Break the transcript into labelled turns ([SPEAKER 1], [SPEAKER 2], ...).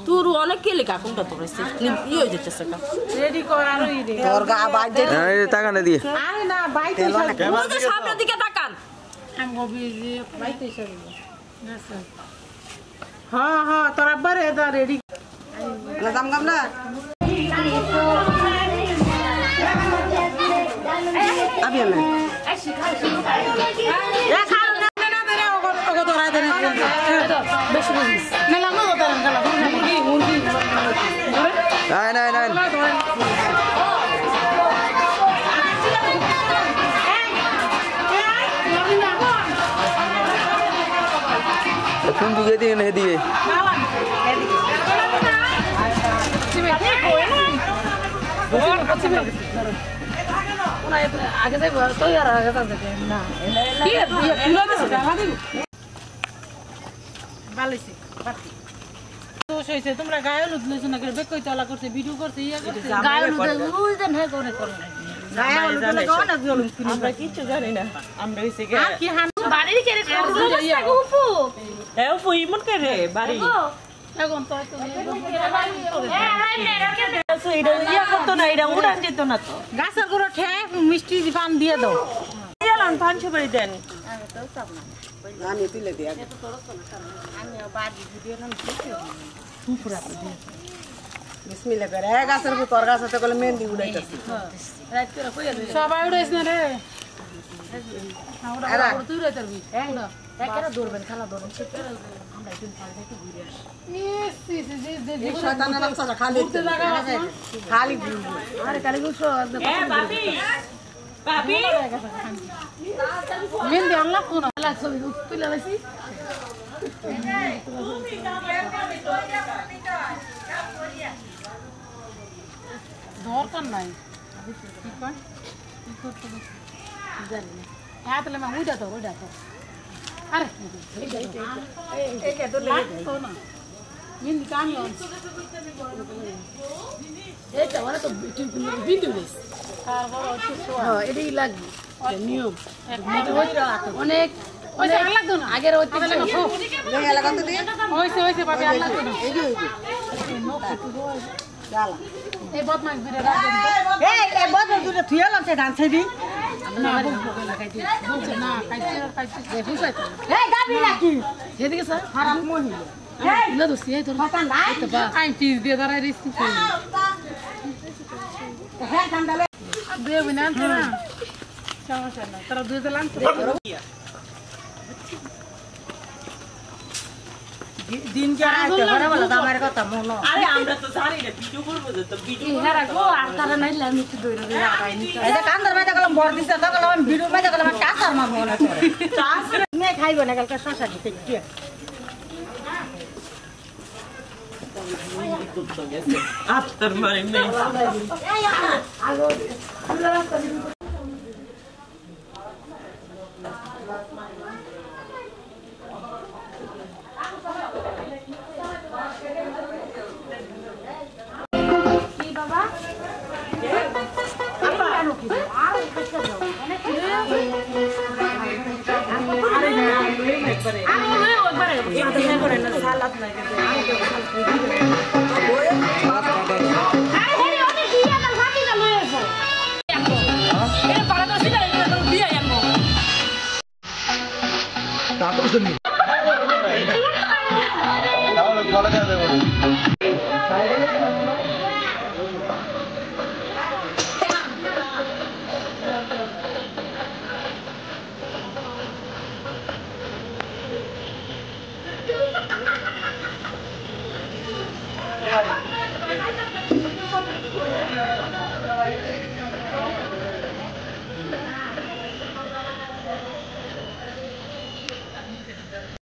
[SPEAKER 1] তোর অনেক কে লেখা কোনটা তোর ইয়ে হয়ে যাচ্ছে
[SPEAKER 2] রেডি কর আর
[SPEAKER 3] তোর গা বাইতে
[SPEAKER 4] টাকা না দিয়ে
[SPEAKER 2] আরে না বাইতে
[SPEAKER 1] সামনের দিকে তাকান
[SPEAKER 2] আমি গবি বাইতে সরি হ্যাঁ হ্যাঁ তোর আব্বার এদা রেডি
[SPEAKER 3] লাগাম গামলা আবি আমি
[SPEAKER 2] এ খাও না না দে ওগো তোরা দে বেশি বেশি না লাগো তোরা গলা মুরগি
[SPEAKER 4] নাই কোন দিকে দিয়ে না দিয়ে
[SPEAKER 2] আগে যাই তো यार আগে যাবে না কি ফুলো দিছে টাকা দিব ভালোইছে পাতি দোষ হইছে তোমরা গায়ে লুট লইছ না করে বেকই তলা করছে ভিডিও করছে ইয়া করছে গায়ে লুট ওই দেন হে করে গায়ে লুট লাগাও না জলুম আমরা কিছু জানি না আমরা হইছে গে আর কি হান বাড়ির কেরে করলো না উপু এ উপু ইমন করে বাড়ি এখন তো এটা ইয়া করতো না এটা উড়ান যেত না তো গাছের গুলো ঠে মিষ্টি পান দিয়ে দাও দিলাম পান ছবড়ি দেন আমি তো সব না
[SPEAKER 3] আমি তুলে দিয়া
[SPEAKER 2] আমি বাড়ি ভিডিও নাম দেখি পুরা দিয়ে
[SPEAKER 3] বিসমিল্লাহ করে এক গাছের তোর গাছতে কলে মেহেন্দি উড়াইতাছি
[SPEAKER 2] রাত করে কই সবাই উড়াইছ না রে আমরা তুই রে তারবি একেরা দৌড়বেন খেলা দৌড়বেন আমরা একদিন পাল দেখে ঘুরে আসি
[SPEAKER 3] শয়তানের বাচ্চাটা খালি খালি
[SPEAKER 2] আরে কালি গুছো এ বাপি বাপি মেহেন্দি আল্লাহ কোন আল্লাহ ছবি তুলে লাইছি দরকার নাই কি কর কি করতে জানি না হ্যাঁ তাহলে মা ওইটা তো আরে এইটা তো লেগে তো না মিন কামি এটা ওরা তো ভিডিও দিস আর বড় হ্যাঁ এটাই লাগবে নিয়ম অনেক অনেক লাগতো না আগের হইতে
[SPEAKER 3] দেয়া লাগাতে দে
[SPEAKER 2] হইছে পাবে আল্লাহ তো এই যে
[SPEAKER 3] গালা
[SPEAKER 2] এই বদমাইশ বিরে রাখেন
[SPEAKER 3] এই বদমাইশ দুটো থিয়ালাম সে ধান ছাইদি
[SPEAKER 2] না বলবো লাগাইতে বলছে না কাইতে বুঝাইতো
[SPEAKER 3] এই গাবি নাকি
[SPEAKER 2] এদিকে স্যার
[SPEAKER 3] খারাপ মহিলা
[SPEAKER 2] এই না দোস্ত এই তোর
[SPEAKER 3] কথা নাই
[SPEAKER 2] তো বা আই পিস দিয়ে দাঁড়াই রিসি
[SPEAKER 3] হ্যাঁ ঠান্ডালে
[SPEAKER 2] দেব না না সমস্যা না তোরা দুই দিলাম
[SPEAKER 3] দিন কে আইতে ঘরে বলা দামের কথা মন
[SPEAKER 1] আরে আমরা তো জানি না ভিডিও করব তো ভিডিও
[SPEAKER 2] ইহারা গো আর তারা নাই লামি তো দইরা দইরা আইনি
[SPEAKER 3] এই যে কান্দর বাইতে গেলাম বর দিছে তো গেলাম ভিডিও বাইতে গেলাম টাকার মা মনে করে চাষ নে খাইব না কালকে শশা দিতে কি
[SPEAKER 1] আফটার মারি নেই
[SPEAKER 3] আগো
[SPEAKER 1] একবারে একবারে সালাদ নাই